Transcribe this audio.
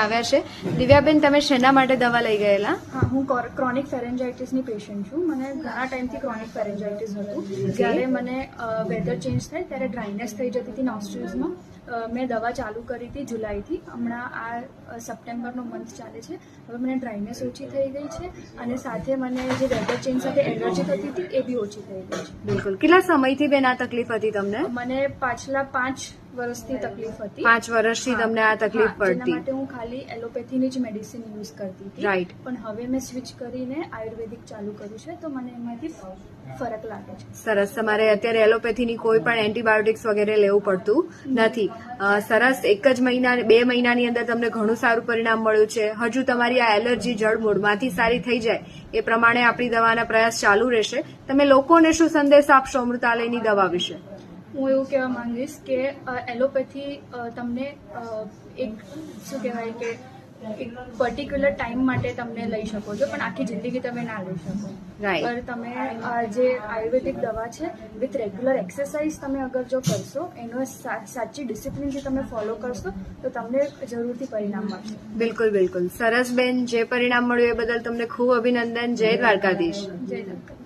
આવ્યા છે. દિવ્યાબેન, તમે શેના માટે દવા લઈ ગયેલા? હા, હું ક્રોનિક ફેરેન્જાઇટિસની પેશન્ટ છું. મને ઘણા ટાઈમથી ક્રોનિક ફેરેન્જાઇટિસ હતું. જ્યારે મને વેધર ચેન્જ થાય ત્યારે ડ્રાયનેસ થઈ જતી હતી નોસ્ટ્રિલ્સમાં. મેં દવા ચાલુ કરી હતી જુલાઈથી. હમણાં આ સપ્ટેમ્બરનો મંથ ચાલે છે. હવે મને ડ્રાયનેસ ઓછી થઈ ગઈ છે અને સાથે મને જે વેધર ચેન્જ સાથે એલર્જી થતી હતી એ બી ઓછી થઈ ગઈ છે. બિલકુલ. કેટલા સમયથી બેન આ તકલીફ હતી તમને? મને પાછલા 5 વર્ષથી તકલીફ હતી. 5 વર્ષથી તમને આ તકલીફ જેના પડતી? માટે હું ખાલી એલોપેથીની જ મેડિસિન યુઝ કરતી હતી. રાઈટ. પણ હવે મેં સ્વિચ કરીને આયુર્વેદિક ચાલુ કર્યું છે તો મને એમાંથી ફરક લાગે છે. સરસ. તમારે અત્યારે એલોપેથીની કોઈ પણ એન્ટીબાયોટિક્સ વગેરે લેવું પડતું નથી. સરસ. 1 જ મહિના 2 મહિનાની અંદર તમને ઘણું સારું પરિણામ મળ્યું છે. હજુ તમારી આ એલર્જી જડમૂળમાંથી સારી થઈ જાય એ પ્રમાણે આપણી દવાના પ્રયાસ ચાલુ રહેશે. તમે લોકોને શું સંદેશ આપશો અમૃતાલયની દવા વિશે? હું એવું કહેવા માંગીશ કે એલોપેથી તમને એક શું કહેવાય કે એક પર્ટિક્યુલર ટાઈમ માટે તમને લઈ શકો છો, પણ આખી જિંદગી તમે ના લઈ શકો. રાઈટ. પર તમે જે આયુર્વેદિક દવા છે વિથ રેગ્યુલર એક્સરસાઇઝ તમે અગર જો કરશો, એનો સાચી ડિસિપ્લિનથી તમે ફોલો કરશો તો તમને જરૂરથી પરિણામ મળશે. બિલકુલ બિલકુલ. સરસ બેન, જે પરિણામ મળ્યું એ બદલ તમને ખૂબ અભિનંદન. જય દ્વારકાધીશ. જય દ્વારકા.